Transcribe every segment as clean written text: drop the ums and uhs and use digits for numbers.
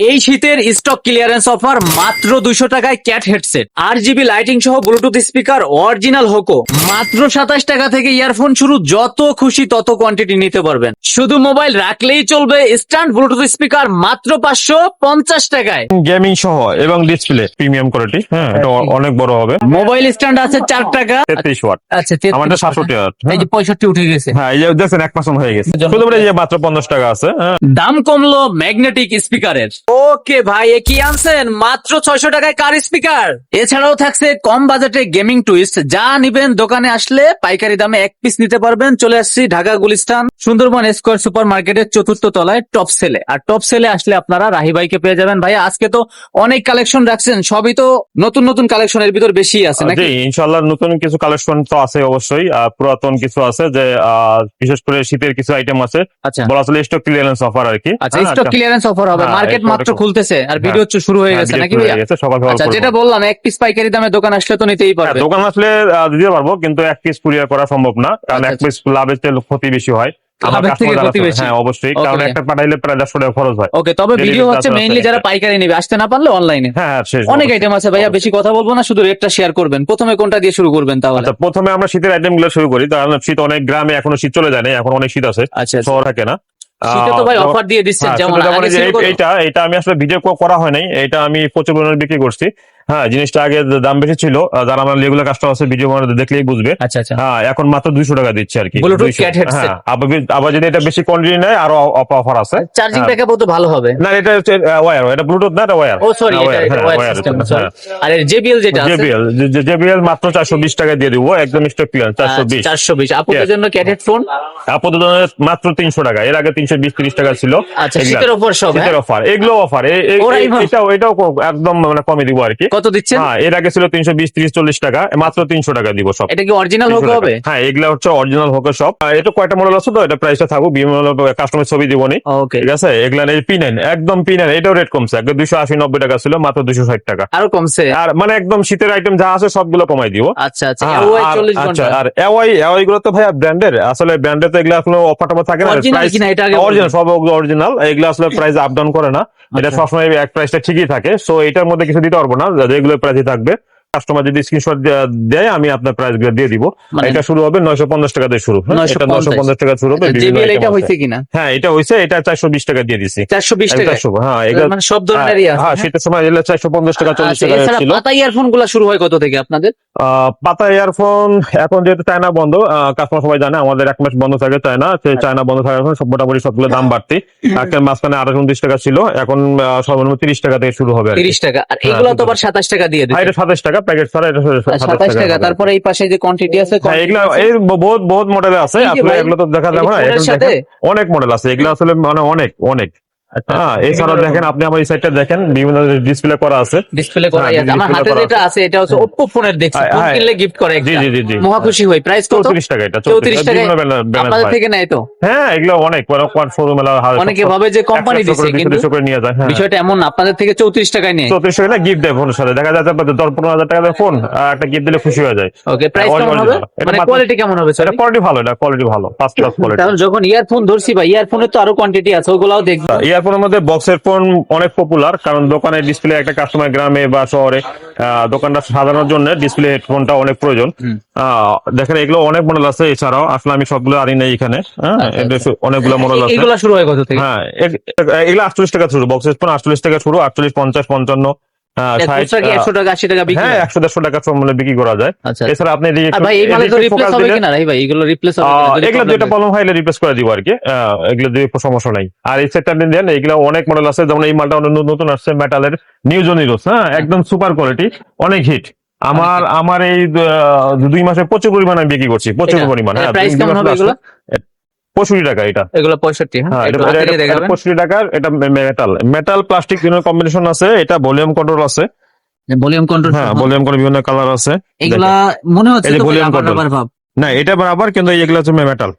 এই শীতের stock clearance offer মাত্র 200 টাকায় ক্যাট হেডসেট, 8 জিবি লাইটিং সহ ব্লুটুথ স্পিকার অরিজিনাল হোকো মাত্র 27 টাকা থেকে ইয়ারফোন শুরু, যত খুশি তত কোয়ান্টিটি নিতে পারবেন। শুধু মোবাইল রাখলেই চলবে, স্ট্যান্ড ব্লুটুথ স্পিকার মাত্র 550 টাকায়। গেমিং সহ এবং ডিসপ্লে প্রিমিয়াম কোয়ালিটি। হ্যাঁ, এটা অনেক বড় হবে। মোবাইল স্ট্যান্ড আছে 4 টাকা। 33 ওয়াট। আচ্ছা, আমাদের 67 ওয়াট। এই যে 65 উঠে গেছে। হ্যাঁ, এই যে দেখছেন 1% হয়ে গেছে। শুধু এই যে মাত্র 50 টাকা আছে। হ্যাঁ, দাম কমলো ম্যাগনেটিক স্পিকারের। ওকে ভাই, এ কি আনছেন? মাত্র 600 টাকায় কার স্পিকার। এছাড়াও থাকছে কম বাজেটে গেমিং টুইস্ট, যা নিবেন দোকানে আসলে পাইকারি দামে এক পিস নিতে পারবেন। চলে আসছি ঢাকা গুলিস্তান সুন্দরবন স্কয়ার সুপার মার্কেটের 4র্থ তলায় টপ সেলে। আর টপ সেলে আসলে আপনারা রাহি ভাইকে পেয়ে যাবেন। ভাই আজকে তো অনেক কালেকশন রাখছেন, সবই তো নতুন নতুন কালেকশনের ভিতর বেশি আছে নাকি? জি, ইনশাআল্লাহ নতুন কিছু কালেকশন তো আছে অবশ্যই। পুরাতন কিছু আছে, যে বিশেষ করে শীতের কিছু আইটেম আছে। আচ্ছা বলা চলে স্টক ক্লিয়ারেন্স অফার আর কি। আচ্ছা, স্টক ক্লিয়ারেন্স অফার হবে। হ্যাঁ, মার্কেট মাত্র খুলতেছে আর ভিডিও শুরু হয়ে গেছে নাকি ভাইয়া? আচ্ছা, যেটা বললাম এক পিস পাইকারি দামে দোকান আসলে তো নিতেই পারবে। দোকান আসলে দিতে পারবো, কিন্তু এক পিস কুরিয়ার করা সম্ভব না, কারণ এক পিস লাভের চেয়ে ক্ষতি বেশি হয়। আমার কাস্টমার আছে, হ্যাঁ অবশ্যই, কারণ একটা পাঠাইলে প্রায় 150 টাকা খরচ হয়। ওকে, তবে ভিডিও হচ্ছে মেইনলি যারা পাইকারি নেবে, আসতে না পারলে অনলাইনে। হ্যাঁ, অনেক আইটেম আছে ভাইয়া, বেশি কথা বলবো না, শুধু রেটটা শেয়ার করবেন। প্রথমে কোনটা দিয়ে শুরু করবেন তাহলে? আচ্ছা, প্রথমে আমরা শীতের আইটেম গুলো শুরু করি, কারণ শীত অনেক গ্রামে এখনো শীত চলে যায় না, এখন অনেক শীত আছে। আচ্ছা, শহর থাকে না। শীতে তো ভাই অফার দিয়ে দিচ্ছেন, যেমন এটা আমি আসলে ভিডিও করা হয় নাই, এটা আমি প্রচুর পরিমাণে বিক্রি করছি। হ্যাঁ, জিনিসটা আগে দাম বেশি ছিল, যারা আমার রেগুলার কাস্টমার আছে ভিডিও দেখলেই বুঝবে। আচ্ছা আচ্ছা, হ্যাঁ, এখন মাত্র 200 টাকা দিচ্ছে আর কি। Bluetooth cat headset. হ্যাঁ, আবার যদি এটা বেশি কোয়ান্টিটি নেয় আরো অফার আছে। চার্জিং ব্যাকআপও তো ভালো হবে। না, এটা হচ্ছে ওয়্যার, এটা ব্লুটুথ না, এটা ওয়্যার। ও সরি, এটা ওয়্যার সিস্টেম। আর জেবিএল যেটা আছে, জেবিএল মাত্র 420 টাকা দিয়ে দিব, একদম স্টক ক্লিয়ার। 420 আপুদের জন্য ক্যাট হেডফোন আপাতত মাত্র 300 টাকা। এর আগে 320-30 টাকা ছিল। আচ্ছা, শীতের অফার সব, শীতের অফার, এগুলো অফার। এটাও একদম মানে কমে দিব আর কি। কত দিচ্ছেন? হ্যাঁ, এর আগে ছিল 320-30-40 টাকা, মাত্র 300 টাকা দিব সব। এটা কি অরিজিনাল হোক হবে? হ্যাঁ, এগুলা হচ্ছে অরিজিনাল হোক সব। এটা কয়টা মডেল আছে তো, এটা প্রাইসটা থাকুক, বিভিন্ন কাস্টমার ছবি দিবনি। ঠিক আছে, এগুলা এই P9, একদম P9, এটাও রেট কমছে। আগে 280-90 টাকা ছিল, মাত্র 260 টাকা। আরো কমছে? আর মানে একদম শীতের আইটেম যা আছে সবগুলো কমাই দিব। আচ্ছা আচ্ছা, আচ্ছা, আর এওয়াই গুলো তো ভাইয়া ব্র্যান্ডের, আসলে ব্র্যান্ডের তো এগুলা কোনো অফার টফার থাকে না। অরিজিনাল, সব অরিজিনাল, এগুলো আসলে প্রাইস আপ ডাউন করে না। এটা সবসময় এক প্রাইসটা ঠিকই থাকে। সো এটার মধ্যে কিছু দিতে পারবো না, যেগুলো প্রাইসই থাকবে। কাস্টমার যদি স্ক্রিনশট দেয় আমি আপনার প্রাইস গুলো দিয়ে দিব। এটা শুরু হবে 950 টাকা দিয়ে শুরু। এটা 950 টাকা শুরু হবে। এটা হইছে কিনা? হ্যাঁ, এটা হইছে। এটা 420 টাকা দিয়ে দিছি। 420 টাকা? হ্যাঁ, এটা মানে সব ধরনেরই আছে। হ্যাঁ, শীতের সময় এগুলো 450 টাকা 40 টাকা ছিল। পাতা ইয়ারফোন গুলো শুরু হয় কত থেকে আপনাদের? পাতা ইয়ারফোন এখন যেহেতু চায়না বন্ধ, কাস্টমার সবাই জানে আমাদের 1 মাস বন্ধ থাকে চায়না। সেই চায়না বন্ধ থাকার এখন মোটামুটি সবগুলো দাম বাড়তি। একটা মাঝখানে 28-29 টাকা ছিল, এখন সর্বনিম্ন 30 টাকা থেকে শুরু হবে। 30 টাকা। আর এগুলো তো আবার 27 টাকা দিয়ে দিচ্ছে। এটা 27 টাকা প্যাকেট ছাড়া, এটা 27 টাকা। তারপরে এই পাশে যে কোয়ান্টিটি আছে, এগুলা এই বহুত মডেল আছে। আপনি এগুলো তো দেখা যাবে না, অনেক মডেল আছে। এগুলো আসলে মানে অনেক। হ্যাঁ, এছাড়া দেখেন, আপনি আমার এই সাইডটা দেখেন, বিভিন্ন ডিসপ্লে করা আছে। ডিসপ্লে করা আছে। আমার হাতে যেটা আছে এটা হচ্ছে Oppo ফোনের, দেখছি ফোন কিনলে গিফট করে একটা। জি, মহা খুশি হই। প্রাইস কত? 34 টাকা। এটা 34 টাকা আপনাদের থেকে নেয় তো? হ্যাঁ, এগুলো অনেক শোরুম এলা অনেকে ভাবে যে কোম্পানি দিচ্ছে, কিন্তু নিয়ে যায়। বিষয়টা এমন না, আপনাদের থেকে 34 টাকায় নেয়। 34 টাকা গিফট দেয় ফোনের সাথে। দেখা যাচ্ছে 10-15 হাজার টাকা দিয়ে ফোন, একটা গিফট দিলে খুশি হয়ে যায়। ওকে, প্রাইস কেমন হবে? মানে কোয়ালিটি কেমন হবে? এটা কোয়ালিটি ভালো, এটা কোয়ালিটি ভালো, ফার্স্ট ক্লাস কোয়ালিটি। তাহলে যখন ইয়ারফোন ধরছি ভাই, ইয়ারফোনের তো আরো কোয়ান্টিটি আছে, ওগুলাও দেখব। ইয়ারফোনের মধ্যে বক্সের ফোন অনেক পপুলার, কারণ দোকানে ডিসপ্লে একটা কাস্টমার গ্রামে বা শহরে দোকানটা সাজানোর জন্য ডিসপ্লে হেডফোনটা অনেক প্রয়োজন। দেখেন, এগুলো অনেক মডেল আছে। এছাড়াও আসলে আমি সবগুলো আনি নাই এখানে। অনেকগুলো মডেল আছে। এগুলো শুরু হয় কত থেকে? হ্যাঁ, এগুলো 48 টাকা শুরু, বক্সের ফোন 48 টাকা শুরু, 48, 50, 55, 100 টাকা 80 টাকা বিক্রি। হ্যাঁ, 100-150 টাকা সম্মানে বিক্রি করা যায়। এছাড়া আপনি ভাই এই মালে তো রিপ্লেস হবে কিনা ভাই? এগুলো রিপ্লেস হবে কিনা? এগুলো যেটা প্রবলেম হয় এগুলো রিপ্লেস করে দিব আর কি। এগুলো দিয়ে সমস্যা নাই। আর এই সেটটা আপনি দেন, এগুলো অনেক মডেল আছে। যেমন এই মালটা নতুন আসছে, মেটালের নিউ জনিরোস। হ্যাঁ, একদম সুপার কোয়ালিটি, অনেক হিট। আমার এই 2 মাসে প্রচুর পরিমাণে বিক্রি করছি, প্রচুর পরিমাণে। হ্যাঁ, প্রাইস কেমন হবে এগুলো? 65 টাকা। এটা এগুলো 65। হ্যাঁ, এটা 65 টাকার। এটা মেটাল প্লাস্টিক বিভিন্ন কম্বিনেশন আছে। এটা ভলিউম কন্ট্রোল আছে। Volume control? হ্যাঁ, ভলিউম কন্ট্রোল বিভিন্ন কালার আছে। এগুলা মনে হচ্ছে তো ভলিউম কন্ট্রোল না, এটা বরাবর, কিন্তু এগুলো হচ্ছে মেটাল।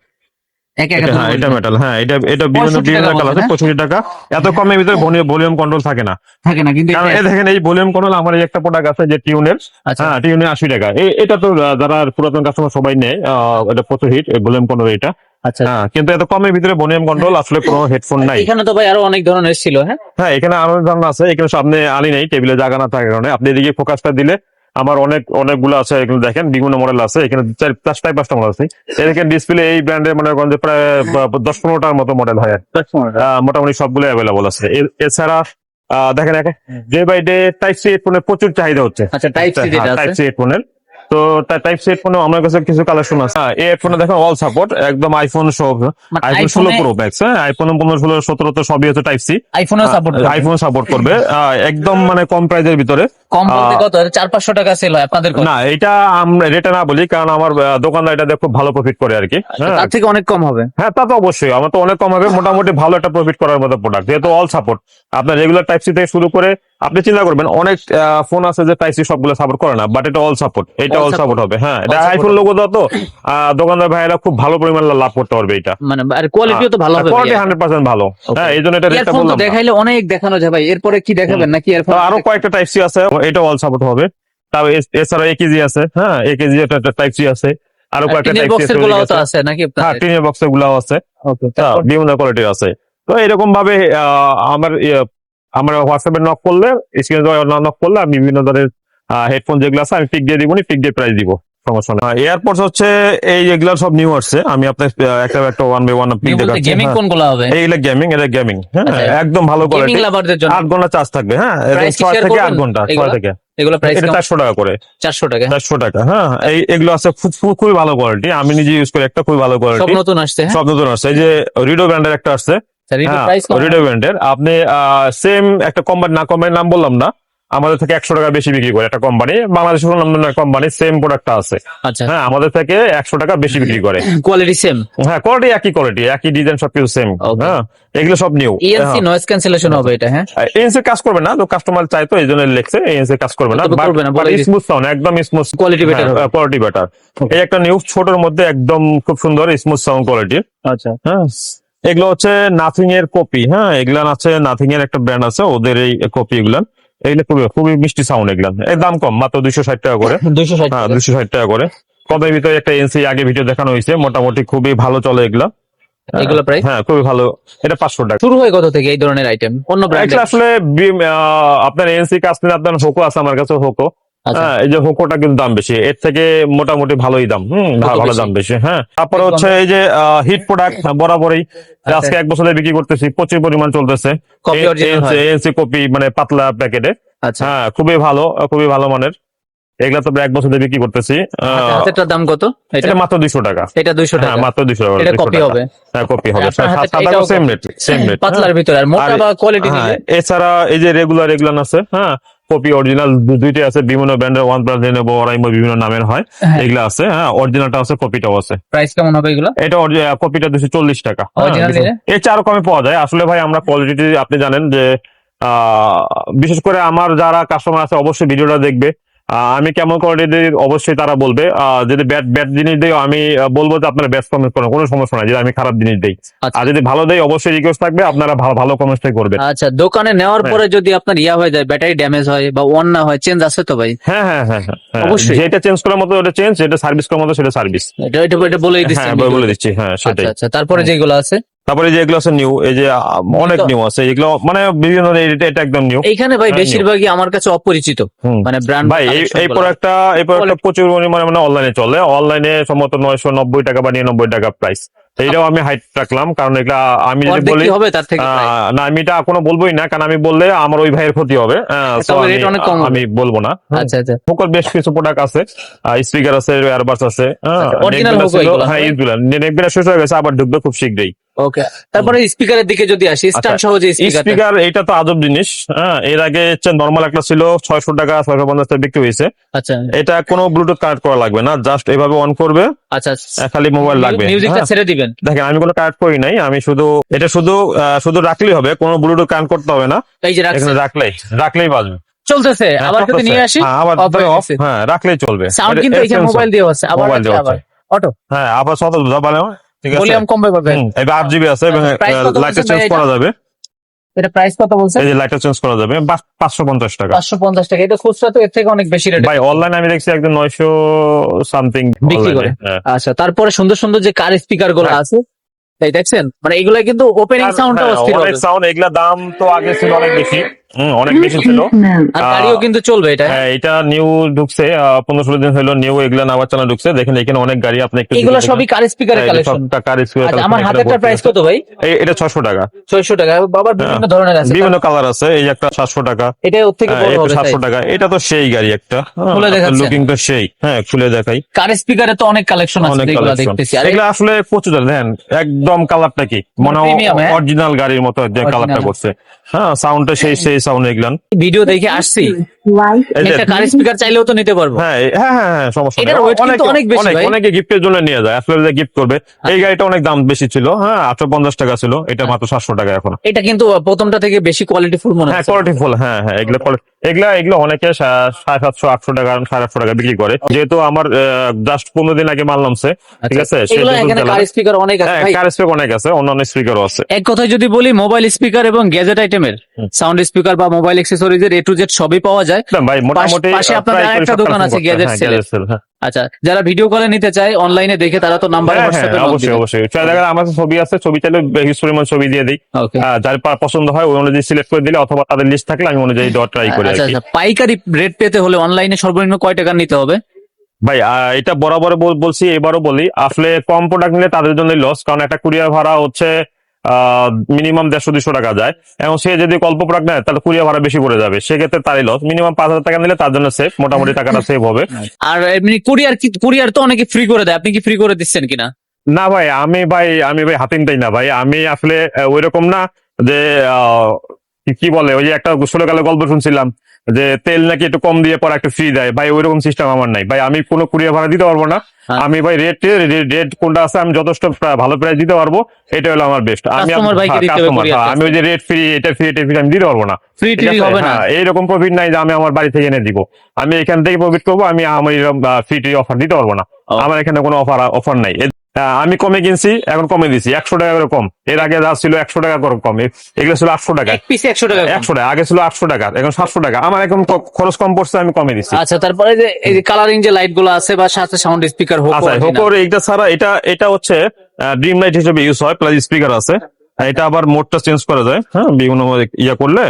হ্যাঁ, এটা মেটাল। হ্যাঁ, এটা বিভিন্ন কালার আছে। 65 টাকা। এত কমের ভিতরে ভলিউম কন্ট্রোল থাকে না, কিন্তু দেখেন এই ভলিউম কন্ট্রোল আমার একটা প্রোডাক্ট আছে যে টিউনের। হ্যাঁ, টিউনের 80 টাকা। এটা তো যারা পুরাতন কাস্টমার সবাই নেয়, এটা প্রচুর হিট ভলিউম কন্ট্রোল। এটা আচ্ছা হ্যাঁ, কিন্তু এত কমের ভিতরে ভলিউম কন্ট্রোল আসলে কোনো হেডফোন নাই। এখানে তো ভাই আরো অনেক ধরনের ছিল। হ্যাঁ, হ্যাঁ, এখানে আরো ধরনের আছে, এখানে সামনে আনি নাই, টেবিলে জায়গা না থাকার কারণে। আপনি এদিকে ফোকাসটা দিলে আমার অনেকগুলো আছে, এগুলো দেখেন বিভিন্ন মডেল আছে, এখানে 4-5টা মডেল আছে। এখানে ডিসপ্লে এই ব্র্যান্ডের মনে করেন যে প্রায় 10-15টার মতো মডেল হয় আর কি। মোটামুটি সবগুলো অ্যাভেলেবল আছে। এছাড়া দেখেন day by day type C হেডফোনের প্রচুর চাহিদা হচ্ছে। আচ্ছা, টাইপ সি যেটা টাইপ আছে। সি হেডফোনের, তো টাইপ সি হেডফোনে আমার কাছে কিছু কালেকশন আছে। এই হেডফোনে দেখেন অল সাপোর্ট, একদম আইফোন সব, মানে আইফোন 16 প্রো ম্যাক্স, হ্যাঁ আইফোন 15, 16, 17 তো সবই হচ্ছে টাইপ সি। আইফোনও সাপোর্ট করে। আইফোন সাপোর্ট করবে একদম মানে কম প্রাইজের ভিতরে। কম বলতে কত? 400-500 টাকা সেল হয় আপনাদের কত? না, এটা আমরা রেটে না বলি, কারণ আমার দোকানদার এটা দিয়ে খুব ভালো প্রফিট করে আর কি। হ্যাঁ, তার থেকে অনেক কম হবে। হ্যাঁ, তা তো অবশ্যই, আমার তো অনেক কম হবে, মোটামুটি ভালো একটা প্রফিট করার মতো প্রোডাক্ট, যেহেতু অল সাপোর্ট। আপনার রেগুলার টাইপ সি থেকে শুরু করে আপনি চিন্তা করবেন, অনেক ফোন আছে যে টাইপ সি সবগুলো সাপোর্ট করে না, বাট এটা অল সাপোর্ট, এটা All অল সাপোর্ট support হবে। হ্যাঁ, এটা All support আইফোন লোগো দাও তো দোকানদার ভাইয়েরা খুব ভালো পরিমাণ লাভ করতে পারবে এটা। মানে আর কোয়ালিটিও তো ভালো হবে। কোয়ালিটি 100% ভালো। হ্যাঁ, এই জন্য এটা রেটটা ইয়ারফোন তো বললাম না। দেখাইলে অনেক দেখানো যায় ভাই, এরপরে কি দেখাবেন নাকি ইয়ারফোন? তো আরো কয়েকটা টাইপ সি আছে, এটা অল সাপোর্ট হবে। তাও এছাড়া একেজি আছে, হ্যাঁ একেজি একটা টাইপ সি আছে, আরো কয়েকটা টিনের টাইপ সি বক্সের গুলাও তো আছে নাকি হ্যাঁ, আপনাদের? টিনের বক্সের গুলাও আছে। ওকে, বিভিন্ন কোয়ালিটির আছে। তো এরকম ভাবে আমার হোয়াটসঅ্যাপে নক করলে, স্ক্রিনে নক করলে আমি বিভিন্ন ধরনের হেডফোন যেগুলো আছে আমি পিক দিয়ে দিব, পিক দিয়ে প্রাইস দিব, সমস্যা নেই। এয়ারপোর্টস হচ্ছে এই এগুলা সব নিউ আসছে, আমি আপনার একটা ওয়ান বাই ওয়ান পিক দেখাচ্ছি। গেমিং কোনগুলো হবে? এইগুলা গেমিং, এটা গেমিং, হ্যাঁ আচ্ছা, একদম ভালো গেমিং কোয়ালিটি। লাভারদের জন্য 8 ঘন্টা চার্জ থাকবে, হ্যাঁ Price কি 6 share থেকে করবেন? 8 ঘন্টা, 6 এগুলা? থেকে। এগুলো প্রাইস এটা 400 টাকা করে। 400 টাকা। 400 টাকা, হ্যাঁ এগুলো আছে খুবই ভালো কোয়ালিটি, আমি নিজে ইউজ করি, একটা খুবই ভালো সব কোয়ালিটি, নতুন আসছে। হ্যাঁ, সব নতুন আসছে। এই যে রিডো ব্র্যান্ডের একটা আসছে, প্রাইস কত? রিডো ব্র্যান্ডের আপনি সেম একটা কোম্পানি, না কোম্পানির নাম বললাম না, আমাদের থেকে 100 টাকা বেশি বিক্রি করে একটা কোম্পানি, বাংলাদেশের কোম্পানি, সেম প্রোডাক্টটা আছে। আচ্ছা, হ্যাঁ, আমাদের থেকে 100 টাকা বেশি বিক্রি করে। Quality same. হ্যাঁ, কোয়ালিটি একই ডিজাইন, সবকিছু সেম। Okay. হ্যাঁ, এগুলো সব নিউ। ইএনসি নয়েজ ক্যান্সেলেশন হবে এটা। হ্যাঁ, এএনসি কাজ করবে না, তো কাস্টমার চাই তো এই জন্য লিখছে এএনসি কাজ করবে না, তবে করবে না, বলে দিছি। স্মুথ সাউন্ড, একদম স্মুথ, Quality better হবে। Quality better. এই একটা নিউ ছোটর মধ্যে একদম খুব সুন্দর স্মুথ সাউন্ড কোয়ালিটি। আচ্ছা, হ্যাঁ, এগুলো হচ্ছে নাথিং এর কপি। হ্যাঁ, এগুলা আছে নাথিং এর একটা ব্র্যান্ড আছে, ওদের এই কপি এগুলা, এগুলো খুবই মিষ্টি সাউন্ড। এগুলা এর দাম কম, মাত্র 260 টাকা করে। 260 হ্যাঁ, টাকা। 260 টাকা করে। কমের ভিতরে একটা এনসি আগে ভিডিও দেখানো হয়েছে, মোটামুটি খুবই ভালো চলে এগুলা। এগুলো প্রাইস হ্যাঁ, খুবই ভালো। এটা 500 টাকা। শুরু হয় কত থেকে এই ধরনের আইটেম অন্য ব্র্যান্ডের? এগুলা আসলে আপনার এনসি কাজ নিয়ে আপনার হোকো আছে, আমার কাছে হোকো। আচ্ছা, হ্যাঁ, এই যে হোকোটা কিন্তু দাম বেশি, এর থেকে মোটামুটি ভালোই দাম। ভালো বেশি? দাম বেশি। হ্যাঁ, তারপরে হচ্ছে এই যে হিট প্রোডাক্ট বরাবরই আজকে 1 বছরে বিক্রি করতেছি, প্রচুর পরিমাণ চলতেছে। Copy original হয়? এনসি কপি মানে পাতলা প্যাকেটে। আচ্ছা, হ্যাঁ, খুবই ভালো মানের। এগুলা তো 1 বছরে বিক্রি করতেছি। হাতেরটার দাম কত? এটা মাত্র 200 টাকা। এটা 200 হ্যাঁ, টাকা। মাত্র 200 টাকা। এটা 200 কপি টাকা। হবে? হ্যাঁ, কপি হবে। আপনার হাতেরটা সাদা এটাও সেম copy? রেট। পাতলার ভিতরে আর মোটা বা কোয়ালিটি হ্যাঁ, নিলে? এছাড়া এই যে রেগুলার আছে, হ্যাঁ কপি অরিজিনাল দুইটাই আছে, বিভিন্ন ব্র্যান্ডের, ওয়ান প্লাস, লেনোভো, ওরাইমো, বিভিন্ন নামের হয়। হ্যাঁ। এগুলা আছে, হ্যাঁ অরিজিনালটা আছে, কপিটাও আছে। প্রাইস কেমন হবে এগুলো? এটা কপিটা 240 টাকা। Original নিলে? এর চেয়ে আরো কমে পাওয়া যায়। আসলে ভাই আমরা কোয়ালিটি, আপনি জানেন যে বিশেষ করে আমার যারা কাস্টমার আছে অবশ্যই ভিডিওটা দেখবে। আমি কেমন কোয়ালিটি দিই অবশ্যই তারা বলবে। যদি ব্যাড জিনিস দিই আমি বলবো যে আপনারা ব্যাড কমেন্ট করেন, কোনো সমস্যা নাই যদি আমি খারাপ জিনিস দিই। আচ্ছা। আর যদি ভালো দেই অবশ্যই রিকোয়েস্ট থাকবে আপনারা ভালো কমেন্টটাই করবেন। আচ্ছা, দোকানে নেওয়ার হ্যাঁ। পরে যদি আপনার হয়ে যায়, ব্যাটারি ড্যামেজ হয় বা অন না হয়, চেঞ্জ আছে তো ভাই? হ্যাঁ, অবশ্যই। যেটা চেঞ্জ করার মতো ওটা চেঞ্জ, যেটা সার্ভিস করার মতো সেটা সার্ভিস। এটা বলেই দিচ্ছি। হ্যাঁ, বলে দিচ্ছি। হ্যাঁ, সেটাই। আচ্ছা, তারপরে যেগুলো আছে তারপরে যে এগুলো আছে নিউ, এই যে অনেক নিউ আছে, এগুলো মানে বিভিন্ন, এটা একদম নিউ। এইখানে ভাই হ্যাঁ, বেশিরভাগই আমার কাছে অপরিচিত, মানে ব্র্যান্ড। ভাই এই প্রোডাক্টটা প্রচুর পরিমাণে মানে অনলাইনে চলে, অনলাইনে সম্ভবত 990 টাকা বা 99 টাকা প্রাইস। এইটাও আমি হাইট রাখলাম, কারণ এটা আমি যদি বলি হবে তার থেকে না, আমি এটা কোনো বলবোই না, কারণ আমি বললে আমার ওই ভাইয়ের ক্ষতি হবে। So আমি বলবো না। আচ্ছা, হোকোর বেশ কিছু প্রোডাক্ট আছে, স্পিকার আছে, এয়ারবাস আছে। original Hoco এগুলো? হ্যাঁ, এইগুলো নেকবেলা শেষ হয়ে গেছে, আবার ঢুকবে খুব শীঘ্রই। ওকে, তারপরে স্পিকারের দিকে যদি আসি, স্ট্যান্ড সহ যে স্পিকার, এটা তো আজব জিনিস। হ্যাঁ, এর আগে নর্মাল একটা ছিল 600 টাকা, 650 টাকা বিক্রি হয়েছে। আচ্ছা, এটা কোনো ব্লুটুথ কানেক্ট করা লাগবে না, জাস্ট এভাবে অন করবে। আচ্ছা, খালি মোবাইল লাগবে। মিউজিকটা ছেড়ে দিবেন। দেখেন আমি কোনো কানেক্ট করি নাই, আমি শুধু রাখলেই হবে, কোনো ব্লুটুথ কানেক্ট করতে হবে না। এই যে এখানে রাখলেই বাজবে। চলতেছে, আবার যদি নিয়ে আসি, আবার হ্যাঁ রাখলেই চলবে। সাউন্ড কিন্তু এখানে মোবাইল দিয়ে আছে, আবার অটো। হ্যাঁ, আবার শত ভালো, ঠিক আছে। ভলিউম কমবে পাবে। এবার 8GB আছে এবং লাইটটা চেঞ্জ করা যাবে। এটা প্রাইস কত বলছেন? এই যে লাইটটা চেঞ্জ করা যাবে 550 টাকা। 550 টাকা। এটা খুচরা তো এর থেকে অনেক বেশি রেট ভাই, অনলাইন আমি দেখছি একদম 900 সামথিং বিক্রি করে। আচ্ছা, তারপরে সুন্দর সুন্দর যে কার স্পিকার গুলো আছে, তাই দেখছেন, মানে এগুলা কিন্তু ওপেনিং সাউন্ডটা অস্থির হবে। অনেক সাউন্ড, এগুলা দাম তো আগে ছিল অনেক বেশি, অনেক বেশি ছিল। আর গাড়িও কিন্তু চলবে এটা। হ্যাঁ, এটা নিউ ঢুকছে, 15-16 দিন হলো নিউ এগুলা নাবার চালানো ঢুকছে। দেখেন এখানে অনেক গাড়ি, আপনি একটু এগুলো সবই কার স্পিকারের কালেকশন। আচ্ছা, আমার হাতেরটা প্রাইস কত ভাই? এটা 600 টাকা। 600 টাকা। বাবার বিভিন্ন ধরনের আছে, বিভিন্ন কালার আছে, এই একটা 700 টাকা, এটা ওর থেকে বড় হবে 700 টাকা। এটা তো সেই গাড়ি একটা, খুলে দেখাচ্ছেন? লুকিং তো সেই, হ্যাঁ খুলে দেখাই। কার স্পিকারে তো অনেক কালেকশন আছে অনেক যেগুলো কালেকশন, দেখতেছি। আর এগুলা আসলে প্রচুর দেন, একদম কালারটা কি মনে হয় premium, হ্যাঁ? অরিজিনাল গাড়ির মতো যে কালারটা Original। করছে। হ্যাঁ, সাউন্ডটা সেই সাউন্ড এগুলান। ভিডিও দেখে আসছি, এই যে একটা কার স্পিকার চাইলেও তো নিতে পারবো। হ্যাঁ হ্যাঁ হ্যাঁ হ্যাঁ, সমস্যা নেই। এটার weight কিন্তু অনেক বেশি ভাই। অনেকে গিফটের জন্য নিয়ে যায়, আসলে গিফট করবে। এই গাড়িটা অনেক দাম বেশি ছিল, হ্যাঁ 850 টাকা ছিল, এটা মাত্র 700 টাকা এখন। এটা কিন্তু প্রথমটা থেকে বেশি কোয়ালিটি ফুল মনে হ্যাঁ হচ্ছে। কোয়ালিটি ফুল, হ্যাঁ হ্যাঁ, এগুলো অনেকে 750, 800 টাকা, 850 টাকা বিক্রি করে। যেহেতু আমার জাস্ট 15 দিন আগে মাল নামছে, ঠিক আছে, এগুলো এখানে কার স্পিকার অনেক আছে ভাই। কার স্পিকার অনেক আছে, অন্যান্য স্পিকারও আছে। এক কথায় যদি বলি, মোবাইল স্পিকার এবং গ্যাজেট আইটেমের সাউন্ড স্পিকার বা মোবাইল অ্যাক্সেসরিজ এর A to Z সবই পাওয়া যায়। না ভাই, মোটামুটি পাশে আপনাদের প্রায় আরেকটা দোকান আছে, গ্যাজেট সেল। আচ্ছা, যারা ভিডিও কলে নিতে চায় অনলাইনে দেখে, তারা তো নাম্বারে হোয়াটসঅ্যাপে নক অবশ্যই দিবে। অবশ্যই। দেখা আমার ছবি আছে, ছবি চাইলে হিউজ পরিমাণ ছবি দিয়ে দিই। ওকে। যার পছন্দ হয় ওই অনুযায়ী সিলেক্ট করে দিলে, অথবা তাদের লিস্ট থাকলে আমি অনুযায়ী দেওয়ার ট্রাই করি আর আচ্ছা কি। আচ্ছা, পাইকারি রেট পেতে হলে অনলাইনে সর্বনিম্ন কয় টাকা নিতে হবে? ভাই এটা বরাবর বলছি, এবারও বলি, আসলে কম প্রোডাক্ট নিলে তাদের জন্য লস, কারণ একটা কুরিয়ার ভাড়া হচ্ছে মিনিমাম 150-200 টাকা যায়, এবং সে যদি অল্প প্রোডাক্ট নেয় তাহলে কুরিয়ার ভাড়া বেশি পড়ে যাবে, সেক্ষেত্রে তারই লস। মিনিমাম 5000 টাকা নিলে তার জন্য সেফ, মোটামুটি টাকাটা সেভ হবে। আর এমনি কুরিয়ার তো অনেকে ফ্রি করে দেয়, আপনি কি ফ্রি করে দিচ্ছেন কিনা? না ভাই, আমি হাতিমটাই না ভাই, আমি আসলে ওইরকম না যে কি বলে, ওই যে একটা ছোটকালে গল্প শুনছিলাম যে তেল নাকি একটু কম দিয়ে পরে একটা ফ্রি দেয়, ভাই ওইরকম সিস্টেম আমার নাই ভাই। আমি কোনো কুরিয়ার ভাড়া দিতে পারবো না। আমি ভাই রেট কোনটা আছে, আমি যথেষ্ট ভালো প্রাইস দিতে পারবো, এটা হলো আমার বেস্ট। Customer ভাইকে দিতে হবে courier আমি ওই যে রেট ফ্রি, এটা ফ্রি আমি দিতে পারবো না। ফ্রি ঠিক আছে? হবে না। হ্যাঁ, এইরকম প্রফিট নাই যে আমি আমার বাড়ি থেকে এনে দিব, আমি এখান থেকে প্রফিট করবো। আমি আমার ফ্রি অফার দিতে পারবো না, আমার এখানে কোনো অফার নাই। আমি কমে কিনছি, এখন কমে দিছি 100 টাকা করে কম। এর আগে যা ছিল 100 টাকা করে কম, এগুলো ছিল 800 টাকা। এক পিসে 100 টাকা কম। 100 টাকা আগে ছিল 800 টাকা, এখন 700 টাকা। আমার এখন খরচ কম পড়ছে, আমি কমে দিছি। আচ্ছা, তারপরে যে এই যে কালারিং যে লাইট গুলো আছে বা সাথে সাউন্ড স্পিকার হোক, আচ্ছা, হোকর এইটা ছাড়া এটা হচ্ছে ড্রিম লাইট হিসেবে ইউজ হয়, প্লাস স্পিকার আছে। এটা আবার মোডটা চেঞ্জ করা যায়, হ্যাঁ বিভিন্ন ইয়া করলে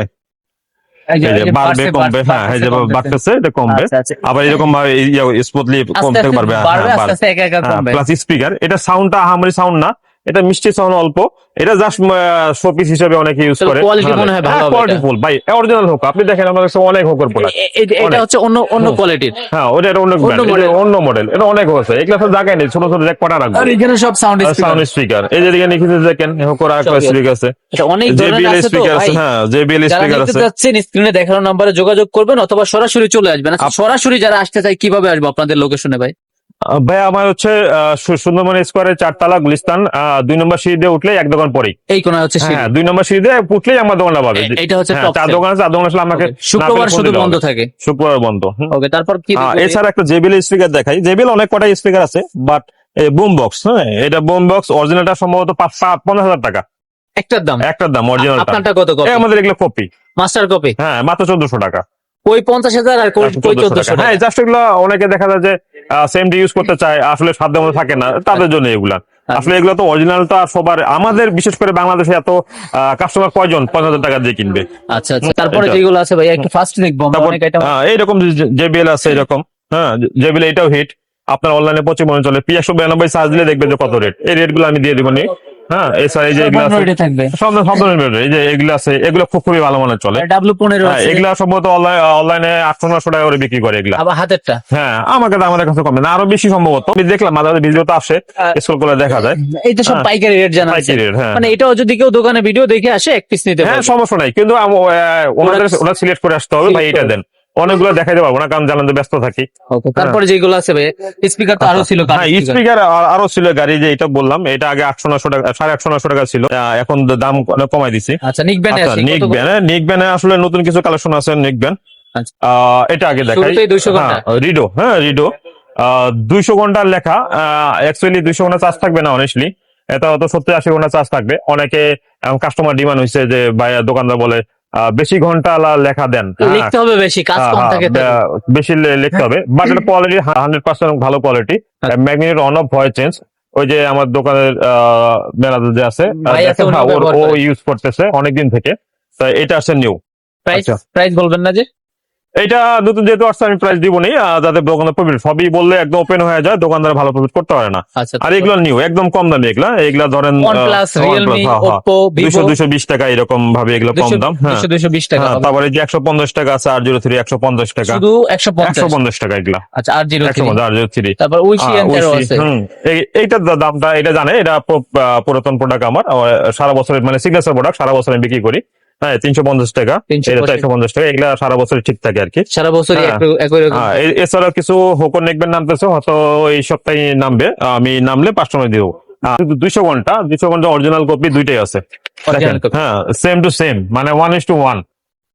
বাড়বে কমবে, হ্যাঁ এই যে বাড়তেছে, এটা কমবে, আবার এরকম স্মুথলি কমতে পারবে। প্লাস স্পিকার, এটা সাউন্ডটা আহামরি সাউন্ড না, এটা মিষ্টি সাউন্ড অল্প, এটা জাস্ট শোপিস হিসেবে অনেকে ইউজ করে। কোয়ালিটি মনে হয় ভালো হবে। কোয়ালিটি ফুল ভাই, অরিজিনাল হোক। আপনি দেখেন আমার কাছে অনেক হোকের প্রোডাক্ট, এটা হচ্ছে অন্য কোয়ালিটির। হ্যাঁ ওটা অন্য মডেল, এটা অনেক হয়েছে। এগুলো তো জায়গায় নেই, ছোট ছোট জ্যাক কটা রাখবো। আর এখানে সব সাউন্ড স্পিকার, এই যে দিকে নিচে দেখেন হোকর একটা স্পিকার আছে, এটা অনেক ধরনের JBL আছে তো স্পিকার আছে, ভাই। হ্যাঁ JBL যারা স্পিকার নিতে আছে। যাচ্ছেন স্ক্রিনে দেখানো নম্বরে যোগাযোগ করবেন, অথবা সরাসরি চলে আসবেন। আচ্ছা, সরাসরি যারা আসতে চায় কিভাবে আসবে আপনাদের লোকেশনে ভাই? ভাই আমার হচ্ছে সুন্দরবন স্কোয়ারের 4 তলা, গুলিস্তান 2 নম্বর সিঁড়ি দিয়ে উঠলেই এক দোকান পরেই। এই কোণে হচ্ছে সিঁড়ি। হ্যাঁ 2 নম্বর সিঁড়ি দিয়ে উঠলেই আমার দোকানটা পাবে। এটা হচ্ছে টপ 4 দোকান আছে, 4 দোকান আসলে আমাকে শুক্রবার শুধু বন্ধ থাকে। শুক্রবার বন্ধ। ওকে, তারপর কি এছাড়া একটা JBL স্পিকার দেখাই। JBL অনেক কটা স্পিকার আছে, বাট বুম বক্স, হ্যাঁ এটা বুম বক্স অরিজিনালটা সম্ভবত 50,000 টাকা একটার দাম অরিজিনালটা। আপনারটা কত কপি? আমাদের এগুলো কপি, মাস্টার কপি। হ্যাঁ মাত্র 1400 টাকা। কই 50,000 আর কই 1400 হ্যাঁ, জাস্ট এগুলো অনেকে দেখা যায় যে সেম ডি ইউজ করতে চায়, আসলে সাধ্য মতো থাকে না, তাদের জন্য এগুলা। আসলে এগুলো তো অরিজিনালটা সবার, আমাদের বিশেষ করে বাংলাদেশে এত কাস্টমার কয়জন 5000 টাকা দিয়ে কিনবে। আচ্ছা আচ্ছা, তারপরে যেগুলো আছে ভাই একটু ফাস্ট দেখবো আমরা। অনেক আইটেম এইরকম JBL আছে এরকম, হ্যাঁ JBL এটাও হিট। আপনার অনলাইনে 25 মনে চলে, P192 সার্চ দিলে দেখবে যে কত রেট। এই রেট গুলো আমি দিয়ে দিব নি। হ্যাঁ এছাড়া এই যে এগুলো আছে থাকবে সব ধরনের, এই যে এগুলো আছে, এগুলো খুবই ভালো মানের চলে। W15 আছে, এগুলা সম্ভবত অনলাইনে 800-900 টাকা করে বিক্রি করে এগুলা। আবার হাতেরটা হ্যাঁ আমাদের কাছে কমে না, আরো বেশি সম্ভবত। আমি দেখলাম মাঝে মাঝে ভিডিও তো আসে, স্ক্রল করে দেখা যায়। এই তো সব পাইকারি রেট জানা আছে। পাইকারি রেট, হ্যাঁ। মানে এটাও যদি কেউ দোকানে ভিডিও দেখে আসে এক পিস নিতে হ্যাঁ পারবে। সমস্যা নাই, কিন্তু ওরা সিলেক্ট করে আসতে হবে, ভাই এটা দেন। অনেকগুলো দেখাইতে পারবো না, কারণ জানাতে ব্যস্ত থাকি। ওকে, তারপরে যেগুলো আছে ভাই স্পিকার তো আরো ছিল। হ্যাঁ স্পিকার আরো ছিল, গাড়ি যে এটা বললাম, এটা আগে 800-900 টাকা, 850-900 টাকা ছিল, এখন দাম কমাই দিছি। আচ্ছা, নিক ব্যানে আসলে নতুন কিছু কালেকশন আছে। নিক ব্যান এটা আগে দেখাই। শুরুতেই 200 ঘন্টা রিডো, হ্যাঁ রিডো 200 ঘন্টার লেখা। অ্যাকচুয়ালি 200 ঘন্টা চার্জ থাকবে না, অনেস্টলি এটা হয়তো 70-80 ঘন্টা চার্জ থাকবে। অনেকে কাস্টমার ডিমান্ড হয়েছে যে ভাই, দোকানদার বলে বেশি ঘন্টা লেখা দেন, লিখতে হবে বেশি, কাজ কম থাকে, বেশি লিখতে হবে। বাট এটা কোয়ালিটি 100% ভালো quality. Magnet on of voice change, ওই যে আমার দোকানের ম্যানেজার যে আছে ভাই আছে, উনি হ্যাঁ, ব্যবহার ও করে। ইউজ করতেছে অনেকদিন থেকে। তো এটা আসছে নিউ। প্রাইস আচ্ছা। প্রাইস বলবেন না যে? এটা নতুন যেহেতু আসছে আমি প্রাইস দিব নি, যাতে দোকানদার প্রফিট, সবই বললে একদম ওপেন হয়ে যায়, দোকানদার ভালো প্রফিট করতে পারে না। আচ্ছা, আর এগুলো নিউ একদম কম দামি, এগুলা এগুলা ধরেন OnePlus, Realme, Oppo, Vivo 220 টাকা এরকম ভাবে এগুলো কম দাম। হ্যাঁ 220 টাকা হ্যাঁ, হবে। তারপরে যে 150 টাকা আছে R03, 150 টাকা, শুধু 150। 150 টাকা এগুলা। আচ্ছা, R03, 150 R03। তারপর উইশি এন্টারও আছে। এইটার দামটা এটা জানে, এটা পুরাতন প্রোডাক্ট আমার, সারা বছর মানে সিগনেচার প্রোডাক্ট, সারা বছর আমি বিক্রি করি। হ্যাঁ 350 টাকা, 350 এটা 450 টাকা, এগুলা সারা বছর ঠিক থাকে আর কি। সারা বছরই হ্যাঁ। একই রকম। এছাড়াও কিছু হোকন নেকবেন নামতেছে, হয়তো এই সপ্তাহে নামবে, আমি নামলে 5 টাকা দিব। 200 ঘন্টা অরিজিনাল কপি দুইটাই আছে। Original copy। হ্যাঁ সেম টু সেম, মানে 1:1।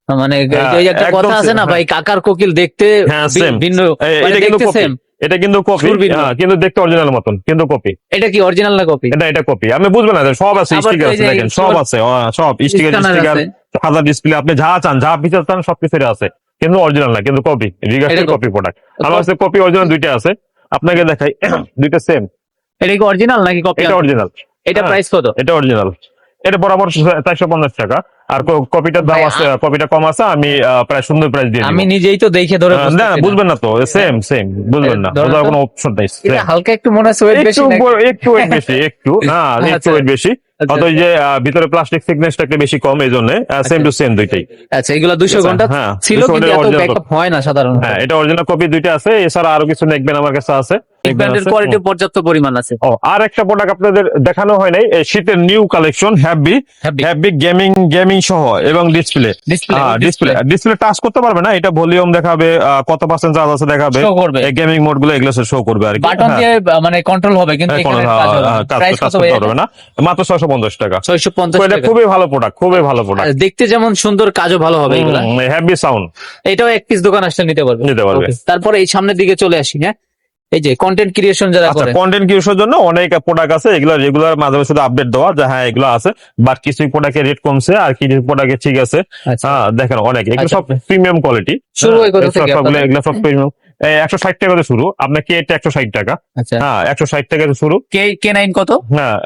মানে হ্যাঁ, ওই যে একটা একদম কথা আছে না same, ভাই, কাকার কোকিল দেখতে হ্যাঁ সেম। ভিন্ন, মানে এটা কিন্তু দেখতে কপি, same। এটা কিন্তু কপি, সুর ভিন্ন। কিন্তু দেখতে অরিজিনাল মতন, কিন্তু কপি। এটা কি অরিজিনাল না কপি? এটা কপি, আমি বুঝবেন না যে সব আছে, আবার স্টিকার তো এই আছে, যে দেখেন সব আছে, সব স্টিকার scanner স্টিকার, আছে। হাজার ডিসপ্লে, আপনি যা চান, যা ফিচার চান সবকিছু আছে, কিন্তু অরিজিনাল না, কিন্তু কপি, রিগার্সের এটা কপি প্রোডাক্ট। আমার কাছে কপি অরিজিনাল দুইটা আছে, আপনাকে দেখাই। দুইটা সেম। এটা কি অরিজিনাল নাকি কপি? এটা অরিজিনাল। এটা প্রাইস কত? এটা অরিজিনাল। এটা বরাবর 450 টাকা, আর কপিটার দাম ভাই, আছে, কপিটা কম আছে, আমি প্রায় সুন্দর প্রাইস দিয়ে আমি দিব। নিজেই তো দেখে ধরে না বুঝতেছি না। বুঝবেন না তো, সেম সেম, বুঝবেন না, ধরেন বোঝার তো। কোনো অপশন নাই। এটা হালকা একটু মনে হচ্ছে ওয়েট বেশি একটু নাকি? একটু weight বেশি, একটু হ্যাঁ একটু আচ্ছা। weight বেশি। আচ্ছা। অত ওই যে ভিতরে প্লাস্টিক থিকনেসটা একটু বেশি কম, এই জন্য সেম টু সেম দুইটাই। আচ্ছা, এগুলা 200 ঘন্টা হ্যাঁ, ছিল, 200 কিন্তু এত original ব্যাকআপ হয় না সাধারণত। হ্যাঁ এটা অরিজিনাল কপি দুইটা আছে, এছাড়া আরো কিছু নেকবেন আমার কাছে আছে। ব্র্যান্ডের কোয়ালিটি পর্যাপ্ত পরিমাণ আছে। ও আর একটা প্রোডাক্ট আপনাদের দেখানো হয় নাই, এই শীতের new collection, Heavy। Heavy gaming সহ এবং ডিসপ্লে। ডিসপ্লে টাচ করতে পারবে না, এটা ভলিউম দেখাবে, কত পার্সেন্ট চার্জ আছে দেখাবে, Show করবে। গেমিং মোড গুলো এগুলো শো করবে আর কি। বাটন দিয়ে মানে কন্ট্রোল হবে, কিন্তু এখানে কাজ হবে না। প্রাইস কত ভাই? পারবে না, মাত্র 650 টাকা। 650 এটা টাকা। খুবই ভালো প্রোডাক্ট, খুবই ভালো আর প্রোডাক্ট। দেখতে যেমন সুন্দর, কাজও ভালো হবে এগুলা। Heavy sound. এটাও এক পিস দোকান আসলে নিতে পারবে। নিতে পারবে। Okay, তারপরে এই সামনের দিকে চলে আসি। হ্যাঁ, এই যে কন্টেন্ট ক্রিয়েশন যারা আচ্ছা, করে, কন্টেন্ট ক্রিয়েশনের জন্য অনেক প্রোডাক্ট আছে, এগুলো রেগুলার মাঝে মাঝে শুধু আপডেট দেওয়া যে হ্যাঁ এগুলো আছে, বাট কিছু প্রোডাক্টের রেট কমছে, আর কিছু প্রোডাক্টে ঠিক আছে। আচ্ছা। হ্যাঁ দেখেন অনেক, এগুলো আচ্ছা। সব প্রিমিয়াম কোয়ালিটি। শুরু হয় কত থেকে আপনাদের? এগুলো সব প্রিমিয়াম। 160 টাকা থেকে শুরু, আপনার এটা 160 টাকা। আচ্ছা, হ্যাঁ 160 টাকা থেকে শুরু। K9 কত? হ্যাঁ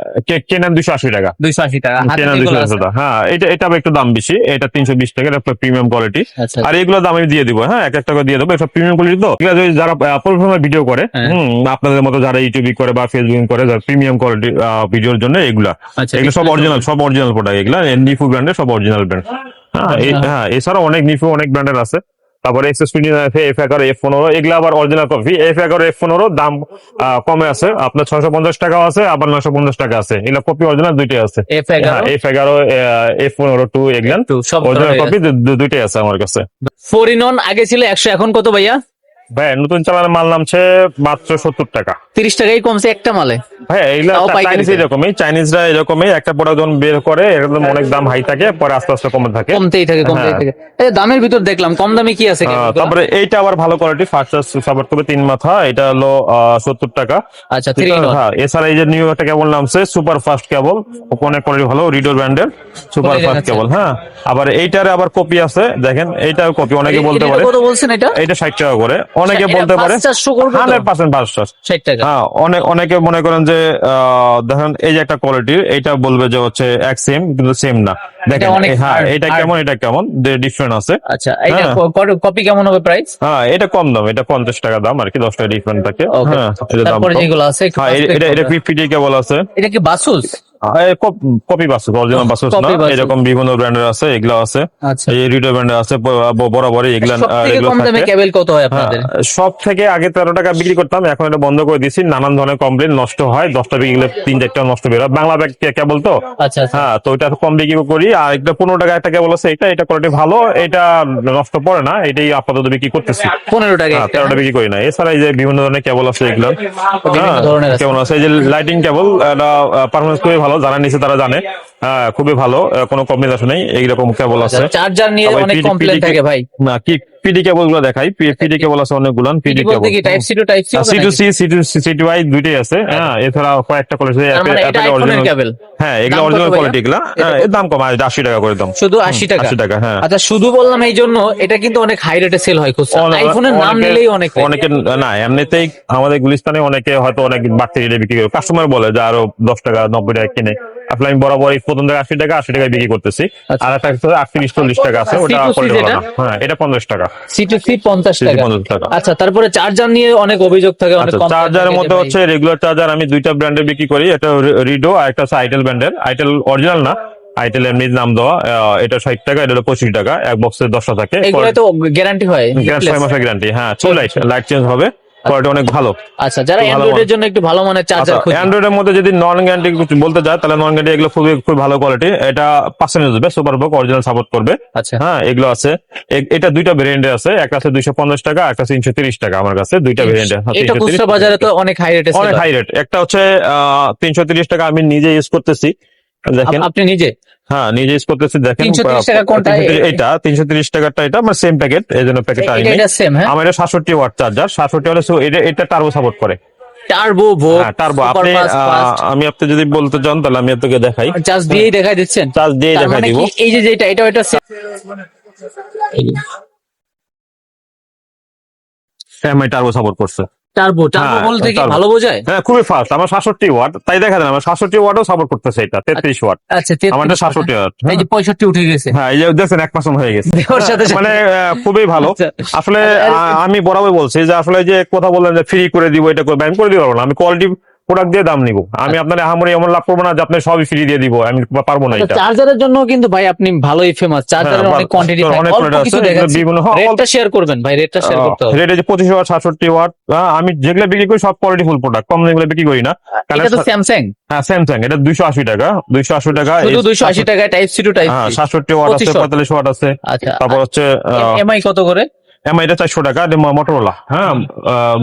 কেনান 280 টাকা। 280 টাকা। হাতে কেনান যেগুলো 280 আছে। টাকা। হ্যাঁ এটা আবার একটু দাম বেশি, এটা 320 টাকা, এটা প্রিমিয়াম কোয়ালিটি। আচ্ছা। আর এগুলো দাম আমি দিয়ে দিব, হ্যাঁ এক টাকা দিয়ে দেবো, এসব প্রিমিয়াম কোয়ালিটি তো। এগুলো যদি যারা প্রফেশনাল ভিডিও করে, হ্যাঁ। আপনাদের মতো যারা ইউটিউবে করে বা ফেসবুক করে, যারা প্রিমিয়াম কোয়ালিটি ভিডিওর জন্য এগুলা, আচ্ছা, এগুলো সব অরিজিনাল প্রোডাক্ট, এগুলা নিফু ব্র্যান্ডের, সব অরিজিনাল ব্র্যান্ড। হ্যাঁ এছাড়াও অনেক নিফু অনেক ব্র্যান্ডের আছে। তারপরে এক্সএস20 F11 F15, এগুলা আবার অরিজিনাল কপি। F11 F15 দাম কমে আছে, আপনার 650 টাকাও আছে, আবার 950 টাকা আছে। এগুলা কপি অরিজিনাল দুইটাই আছে। F11 F11 F15 2 এগুলা সব অরিজিনাল কপি দুইটাই আছে আমার কাছে। 4-in-1 আগে ছিল 100, এখন কত ভাইয়া? ভাই নতুন চালানের মাল নামছে মাত্র 70 টাকা। 30 টাকাই কমছে একটা মালে। হ্যাঁ এগুলা তাও পাইকারিতে। চাইনিজ এরকমই, চাইনিজরা এরকমই, একটা প্রোডাক্ট যখন বের করে একদম অনেক দাম হাই থাকে, পরে আস্তে আস্তে কমে থাকে। কমতেই থাকে। হ্যাঁ। এই দামের ভিতর দেখলাম কম দামে কি আছে? তারপরে এইটা আবার ভালো কোয়ালিটি, ফার্স্ট সাপোর্ট করবে 3 মাথা, এটা হলো 70 টাকা। আচ্ছা, 3-in-1। হ্যাঁ এছাড়া এই যে নিউ একটা কেবল নামছে সুপার ফাস্ট কেবল, অনেক কোয়ালিটি ভালো, রিডো ব্র্যান্ডের সুপার ফাস্ট আচ্ছা। কেবল। হ্যাঁ আবার এইটারে আবার কপি আছে, দেখেন এইটার কপি, অনেকে বলতে পারে কত বলছেন এটা? এটা 60 টাকা করে, অনেকে এটা বলতে পারে 500 করবে তো? 100% 500। 60 টাকা। হ্যাঁ অনেকে মনে করেন যে দেখেন এই যে একটা কোয়ালিটি, এটা বলবে যে হচ্ছে এক সেম, কিন্তু সেম না। দেখেন অনেক হ্যাঁ hard, এটা hard। কেমন, এটা কেমন, ডিফারেন্ট আছে। আচ্ছা, এটা হ্যাঁ। কপি কেমন হবে প্রাইস? হ্যাঁ এটা কম দাম, এটা 50 টাকা দাম আর কি, 10 টাকা ডিফারেন্ট থাকে। Okay। হ্যাঁ এটা দাম তারপরে কম। যেগুলো আছে একটু হ্যাঁ perspective এটা করবে। পিপিটি কেবল আছে। এটা কি বাসুস? কপি বাসুস, অরিজিনাল বাসুস না, Copy বাসুস। এরকম বিভিন্ন ব্র্যান্ডের আছে, এগুলো আছে। আচ্ছা। এই রিডো ব্র্যান্ডের আছে, বরাবরই এগুলা সবথেকে এগুলো কম দামে থাকে। কেবল কত হয় আপনাদের? সব থেকে আগে 13 টাকা বিক্রি করতাম, এখন এটা বন্ধ করে দিছি, নানান ধরনের কমপ্লেন, নষ্ট হয়, 10টা বিক্রি করলে 3-4টা নষ্ট বের হয়, বাংলা ব্যাগ কেবল তো। আচ্ছা, আচ্ছা। হ্যাঁ তো এটা কম বিক্রি করি, আর একটা 15 টাকা একটা কেবল আছে, এটা কোয়ালিটি ভালো, এটা নষ্ট পড়ে না, এটাই আপাতত বিক্রি করতেছি। 15 টাকা একটা। 13টা বিক্রি করি না। এছাড়া এই যে বিভিন্ন ধরনের কেবল আছে, এগুলো বিভিন্ন ধরনের আছে। কেবল আছে, এই যে লাইটিং কেবল, এটা পারফরমেন্স খুবই ভালো, যারা নিচে তারা জানে। হ্যাঁ খুবই ভালো, কোনো কম্বিনেশন নেই, এইরকম কেবল আছে। চার্জার নিয়ে আবার অনেক PD কমপ্লেন থাকে ভাই। না কি পিডি কেবল গুলো দেখাই। পিডি কেবল আছে অনেকগুলো, PD cable type C to type C C2C C2Y দুইটাই আছে। হ্যাঁ, এছাড়া কয়েকটা কোয়ালিটি এটা আইফোনের কেবল। হ্যাঁ, এগুলো অরিজিনাল কোয়ালিটি, এগুলা এর দাম কম, 80 টাকা করে দাম, শুধু 80 টাকা। 80 টাকা। হ্যাঁ, আচ্ছা, শুধু বললাম এই জন্য, এটা কিন্তু অনেক হাই রেটে সেল হয় খুচরা। আইফোনের নাম নিলেই অনেক অনেকে না, এমনিতেই আমাদের গুলিস্তানে অনেকে হয়তো অনেক বাড়তি রেটে বিক্রি করে, কাস্টমার বলে যে আরো 10 টাকা 90 টাকা কিনে। আসলে আমি বরাবর এই প্রথম থেকে 80 টাকায় বিক্রি করতেছি। আর একটা 38-40 টাকা আছে, ওটা কোয়ালিটি ভালো না। হ্যাঁ, এটা 50 টাকা, C2C 50 টাকা। আচ্ছা, তারপরে চার্জার নিয়ে অনেক অভিযোগ থাকে, অনেক কম। চার্জারের মধ্যে হচ্ছে রেগুলার চার্জার আমি দুইটা ব্র্যান্ডের বিক্রি করি, একটা রিডো আর একটা হচ্ছে আইটেল ব্র্যান্ডের। আইটেল অরিজিনাল না, আইটেল এমনি নাম দেওয়া। এটা 60 টাকা, এটা হলো 25 টাকা। এক বক্সে 10টা থাকে। এগুলো তো গ্যারান্টি হয়, 6 মাসের গ্যারান্টি। হ্যাঁ, লাইট চেঞ্জ হবে, কোয়ালিটি অনেক ভালো। আচ্ছা, যারা অ্যান্ড্রয়েড এর জন্য একটু ভালো মানের চার্জার খুঁজে, অ্যান্ড্রয়েড এর মধ্যে যদি নন গ্যারান্টি বলতে যায়, তাহলে নন গ্যারান্টি এগুলো খুব ভালো কোয়ালিটি। এটা পার্সেন্টেজ হবে, সুপার বুক অরিজিনাল সাপোর্ট করবে। আচ্ছা, হ্যাঁ, এগুলো আছে। এটা দুইটা ভেরিয়েন্টে আছে, একটা আছে 250 টাকা, একটা 330 টাকা। আমার কাছে দুইটা ভেরিয়েন্টে। এটা খুচরা বাজারে তো অনেক হাই রেটে, অনেক হাই রেট। একটা হচ্ছে 330 টাকা, আমি নিজে ইউজ করতেছি, দেখেন। আপনি নিজে? হ্যাঁ, নিজে ইউজ করতেছি, দেখেন। 330 টাকা কোনটা? এটা 330 টাকাটা, এটা আমার সেম প্যাকেট, এই জন্য প্যাকেট আনি। এটা সেম? হ্যাঁ, আমার এটা 67 ওয়াট চার্জার, 67 ওয়াট। এটা টার্বো সাপোর্ট করে। Turbo turbo. আমি আপনি যদি বলতে চান তাহলে আমি আপনাকে দেখাই। চার্জ দিয়েই দেখাই দিচ্ছেন? চার্জ দিয়ে দেখাই দিব। এই যে এটা এমআই টার্বো সাপোর্ট করছে। টার্বো বলতে কি ভালো বোঝায়? হ্যাঁ, খুবই ফাস্ট। আমার 67 ওয়াট, তাই দেখা যায় আমার 67 ওয়াটও সাপোর্ট করতেছে। এটা 33 ওয়াট। আচ্ছা, আমারটা 67 ওয়াট। এই যে 65 উঠে গেছে। হ্যাঁ, এই যে দেখছেন 1% হয়ে গেছে। ওর সাথে মানে খুবই ভালো। আসলে আমি বরাবর বলছি যে আসলে যে কথা বললেন যে ফ্রি করে দিব, এটা করবো, আমি করে দিতে পারবো না। আমি কোয়ালিটি প্রোডাক্ট দিয়ে দাম নিব। আমি আপনার আহামরি এমন লাভ করবো না যে আপনি সবই ফ্রি দিয়ে দিব, আমি পারবো না। এটা চার্জারের জন্য কিন্তু ভাই আপনি ভালোই ফেমাস। চার্জারের অনেক কোয়ান্টিটি থাকে, অল্প কিছু দেখাচ্ছি। রেটটা শেয়ার করবেন ভাই, রেটটা শেয়ার করতে হবে। রেট যে 25 ওয়াট 67 ওয়াট। আমি যেগুলো বিক্রি করি সব কোয়ালিটি ফুল প্রোডাক্ট, কম যেগুলো বিক্রি করি না। এটা তো স্যামসাং। হ্যাঁ, স্যামসাং। এটা 280 টাকা, 280 টাকা। শুধু 280 টাকা, type C to type C. 67 watt আছে, 45 ওয়াট আছে। আচ্ছা, তারপর হচ্ছে এমআই কত করে? এমআই এটা 400 টাকা। মোটরোলা। হ্যাঁ,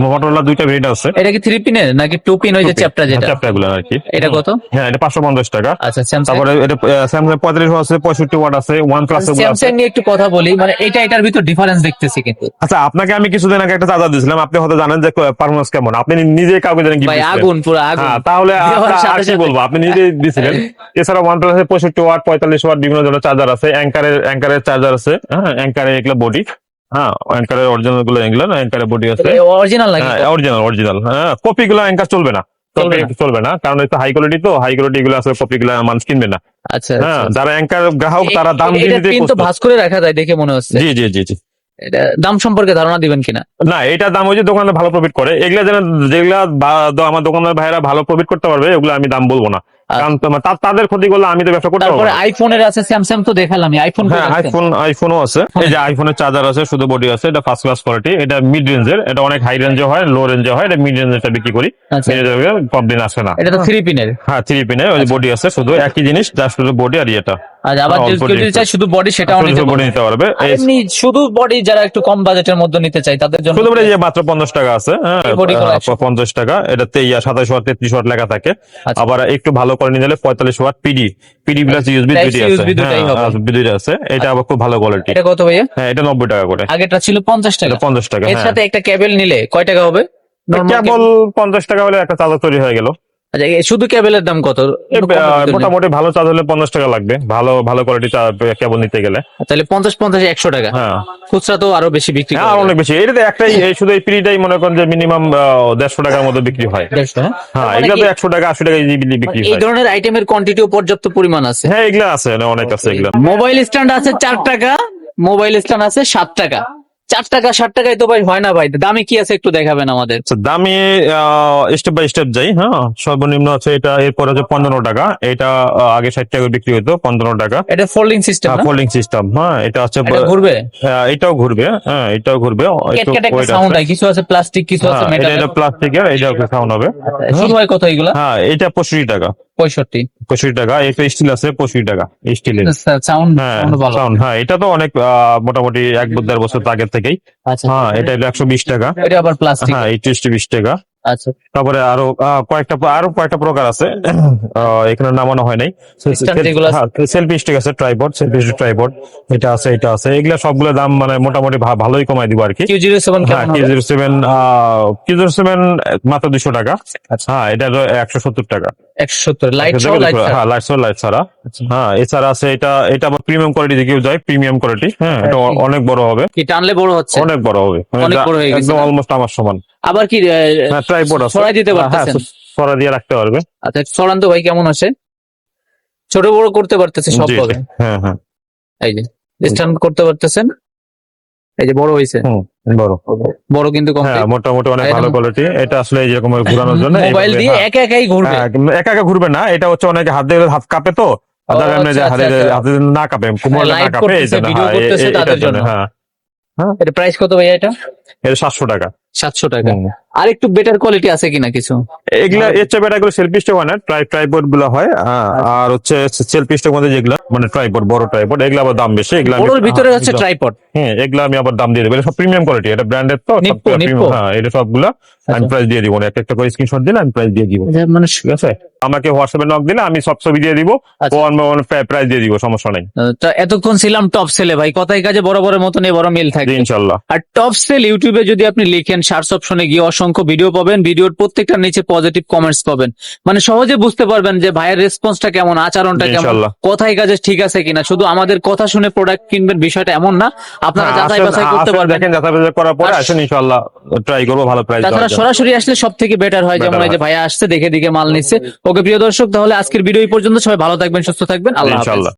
মোটরোলা দুইটা ভেরিয়েন্ট আছে। এটা কি 3 পিনের নাকি 2 পিন? ওই যে চ্যাপ্টার যেটা, চ্যাপ্টার গুলো আর কি। এটা কত? হ্যাঁ, এটা 550 টাকা। আচ্ছা, স্যামসাং। তারপরে এটা স্যামসাং 35 ওয়াট আছে, 65 ওয়াট আছে, OnePlus এগুলো আছে। স্যামসাং নিয়ে একটু কথা বলি, মানে এটার ভিতর ডিফারেন্স দেখতেছি কিন্তু। আচ্ছা, আপনাকে আমি কিছুদিন আগে একটা চার্জার দিয়েছিলাম, আপনি হয়তো জানেন যে পারফরম্যান্স কেমন। আপনি নিজে কাউকে জানেন ভাই, আগুন, পুরো আগুন। হ্যাঁ, তাহলে আর কি বলবো, আপনি নিজে দিয়েছিলেন। এছাড়া OnePlus এর 65 ওয়াট 45 ওয়াট বিভিন্ন ধরনের চার্জার আছে। অ্যাঙ্কারের চার্জার আছে। হ্যাঁ, অ্যাঙ্কারের এগুলো বডি। হ্যাঁ, অ্যাঙ্কারের অরিজিনাল গুলো এগুলো না, অ্যাঙ্কারের বডি আছে। অরিজিনাল নাকি? হ্যাঁ, অরিজিনাল। হ্যাঁ, কপি গুলো অ্যাঙ্কার চলবে না, চলবে না, কারণ এটা হাই কোয়ালিটি। তো হাই কোয়ালিটি গুলো আছে, কপি গুলো মানুষ কিনবে না। আচ্ছা, হ্যাঁ, যারা অ্যাঙ্কার গ্রাহক তারা দাম দিয়ে দিতে কিন্তু ভাঁজ করে রাখা যায় দেখে মনে হচ্ছে। জি জি জি জি। এটা দাম সম্পর্কে ধারণা দিবেন কিনা? না, এটা দাম ওই যে দোকানে ভালো প্রফিট করে, এগুলা যেগুলা আমার দোকানের ভাইরা ভালো প্রফিট করতে পারবে, ওগুলো আমি দাম বলবো না, কারণ তাদের ক্ষতি করলে আমি তো ব্যবসা করতে পারবো না। তারপরে আইফোনের আছে, স্যামসাং তো দেখালাম। আইফোন? হ্যাঁ, আইফোনও আছে। এই যে আইফোনের চার্জার আছে, শুধু বডি আছে। এটা ফার্স্ট ক্লাস কোয়ালিটি। এটা মিড রেঞ্জের, এটা অনেক হাই রেঞ্জে হয়, লো রেঞ্জে হয়। এটা মিড রেঞ্জেরটা বিক্রি করি। কম দিন আসে না। এটা তো 3 পিনের? হ্যাঁ, 3 পিনের। ওই বডি আছে, শুধু একই জিনিস, জাস্ট শুধু বডি আর এটা। আচ্ছা, আবার যদি চাই শুধু বডি, সেটাও নিতে পারবে। এমনি শুধু বডি যারা একটু কম বাজেটের মধ্যে নিতে চাই তাদের জন্য শুধু বডি যে মাত্র 50 টাকা আছে। হ্যাঁ, 50 টাকা। এটাতে 27 ওয়াট 33 ওয়াট লেখা থাকে। আবার একটু ভালো করে নিলে 45 ওয়াট পিডি প্লাস ইউএসবি দুইটা আছে। এটা আবার খুব ভালো কোয়ালিটি। এটা কত ভাইয়া? হ্যাঁ, এটা 90 টাকা করে। আগেটা ছিল 50 টাকা। 50 টাকা। এর সাথে একটা কেবল নিলে কয় টাকা হবে? কেবল 50 টাকা হলে একটা চার্জার তৈরি হয়ে গেল। আচ্ছা, শুধু কেবলের দাম কত? মোটামুটি ভালো চার্জ হলে 50 টাকা লাগবে, ভালো কোয়ালিটি কেবল নিতে গেলে। তাহলে 50 100 টাকা। হ্যাঁ, খুচরা তো আরো বেশি বিক্রি হয়। আর অনেক বেশি। এটা একটাই, শুধু এই পিডিটাই মনে করেন যে মিনিমাম 150 টাকার মধ্যে বিক্রি হয়। 150? হ্যাঁ, এগুলো তো 100 টাকা 80 টাকা ইজিলি বিক্রি হয়। এই ধরনের আইটেমের কোয়ান্টিটিও পর্যাপ্ত পরিমাণ আছে। হ্যাঁ, এগুলো আছে, অনেক আছে এগুলো। মোবাইল স্ট্যান্ড আছে 4 টাকা, মোবাইল স্ট্যান্ড আছে 7 টাকা। 4 টাকা 7 টাকায় তো ভাই হয় না ভাই। দামে কি আছে একটু দেখাবেন আমাদের? দামি স্টেপ বাই স্টেপ যাই। হ্যাঁ, সর্বনিম্ন আছে এটা, এরপর হচ্ছে 15 টাকা। এটা আগে 60 টাকা বিক্রি হতো, 15 টাকা। এটা ফোল্ডিং সিস্টেম? Folding system. হ্যাঁ, এটা হচ্ছে ঘুরবে। এটাও ঘুরবে। হ্যাঁ, এটাও ঘুরবে। সাউন্ড হয়, কিছু আছে প্লাস্টিক, কিছু আছে মেটাল। এটা প্লাস্টিকের, এটা সাউন্ড হবে। শুরু হয় কত এগুলা? হ্যাঁ, এটা 65 টাকা। 65 টাকা। এটা স্টিল আছে 65 টাকা স্টিলের। সাউন্ড? হ্যাঁ, এটা তো অনেক মোটামুটি 1-1.5 বছর আগের থেকেই। আচ্ছা, হ্যাঁ, এটা 120 টাকা। এটা আবার প্লাস্টিক? হ্যাঁ, 20 টাকা। আচ্ছা, তারপরে আরো কয়েকটা প্রকার আছে, এখানে নামানো হয় নাই। Stand যেগুলো আছে। সেলফি স্টিক আছে, ট্রাইপড, এটা আছে, এগুলা সবগুলো দাম মানে মোটামুটি ভালোই কমাই দিব আর কি। Q07 হ্যাঁ, কেমন হবে? Q07 মাত্র 200 টাকা। আচ্ছা। হ্যাঁ, এটা 170 টাকা। 170 লাইট সহ, লাইট ছাড়া? হ্যাঁ, লাইট ছাড়া। আচ্ছা। হ্যাঁ, এছাড়া আছে এটা আবার প্রিমিয়াম কোয়ালিটি কেউ যায়, প্রিমিয়াম কোয়ালিটি। হ্যাঁ, এটা অনেক বড় হবে, কি টানলে বড় হচ্ছে? অনেক বড় হবে, মানে অনেক এটা বড় হয়ে গেছে একদম না? অলমোস্ট আমার সমান। আবার কি হ্যাঁ, ট্রাইপড আছে, সরাই দিতে হ্যাঁ, পারতেছেন? সরা দিয়ে রাখতে পারবে। আচ্ছা, সরান তো ভাই কেমন আছে? ছোট বড় করতে পারতেছে সব জি, পাবে। হ্যাঁ, এই যে স্ট্যান্ড করতে পারতেছেন, এই যে বড় হয়েছে, বড়। বড় কিন্তু কম। হ্যাঁ, মোটামুটি অনেক একদম। ভালো কোয়ালিটি। এটা আসলে এই যেরকম ঘোরানোর জন্য মোবাইল এইভাবে, দিয়ে হ্যাঁ, একা একাই ঘুরবে। হ্যাঁ, একা একা ঘুরবে না, এটা হচ্ছে অনেকে হাত কাঁপে তো, আর যারা এমনি যে আচ্ছা, হাতে আচ্ছা। হাতে না কাঁপে, কোমরটা না লাইভ কাঁপে, এই করতেছে, জন্য। ভিডিও হ্যাঁ, করতেছে তাদের এটার জন্য। জন্য। হ্যাঁ, এটা প্রাইস কত ভাইয়া এটা? এটা 700 টাকা। 700 টাকা। হুম। আর একটু বেটার কোয়ালিটি আছে কিনা কিছু? এগুলা এর চেয়ে বেটা গুলো সেলফি স্টিক হয় না, ট্রাইপড গুলো হয়। আর হচ্ছে সেলফি স্টিক মধ্যে যেগুলো মানে ট্রাইপড, বড় ট্রাইপড, এগুলো আবার দাম বেশি। এগুলো বড়র ভিতরে হচ্ছে ট্রাইপড। হ্যাঁ, এগুলো আমি আবার দাম দিয়ে দেবো, এটা সব প্রিমিয়াম কোয়ালিটি, এটা ব্র্যান্ডেড তো, সব নিপ্পো। premium। হ্যাঁ, এটা সবগুলা আমি প্রাইস দিয়ে দিব, একটা করে স্ক্রিনশট দিলে আমি প্রাইস দিয়ে দিব। মানে ঠিক আছে, আমাকে হোয়াটসঅ্যাপে নক দিলে আমি সব ছবি দিয়ে দিব, প্রাইস দিয়ে দিব, সমস্যা নাই। তা এতক্ষণ ছিলাম টপ সেলে ভাই, কথাই কাজে বরাবরের মতন বড় মিল থাকবে ইনশাল্লাহ। আর টপ সেল ইউটিউবে যদি আপনি লিখেন সার্চ অপশনে গিয়ে অসংখ্য ভিডিও পাবেন, ভিডিওর প্রত্যেকটার নিচে পজিটিভ কমেন্টস পাবেন, মানে সহজে বুঝতে পারবেন যে ভাইয়ের রেসপন্সটা কেমন, আচরণটা কেমন, ইনশাল্লাহ। কথাই কাজে ঠিক আছে কিনা। শুধু আমাদের কথা শুনে প্রোডাক্ট কিনবেন বিষয়টা এমন না, আপনারা যাচাই বাছাই করতে পারবেন। দেখেন, যাচাই বাছাই করার পরে আসেন, ইনশাল্লাহ ট্রাই করবো ভালো প্রাইস। তাছাড়া সরাসরি আসলে সব থেকে বেটার হয়, যেমন এই যে ভাইয়া আসছে দেখে মাল নিচ্ছে। ওকে প্রিয় দর্শক, তাহলে আজকের ভিডিও এই পর্যন্ত। সবাই ভালো থাকবেন, সুস্থ থাকবেন, আল্লাহ হাফেজ। ইনশাল্লাহ।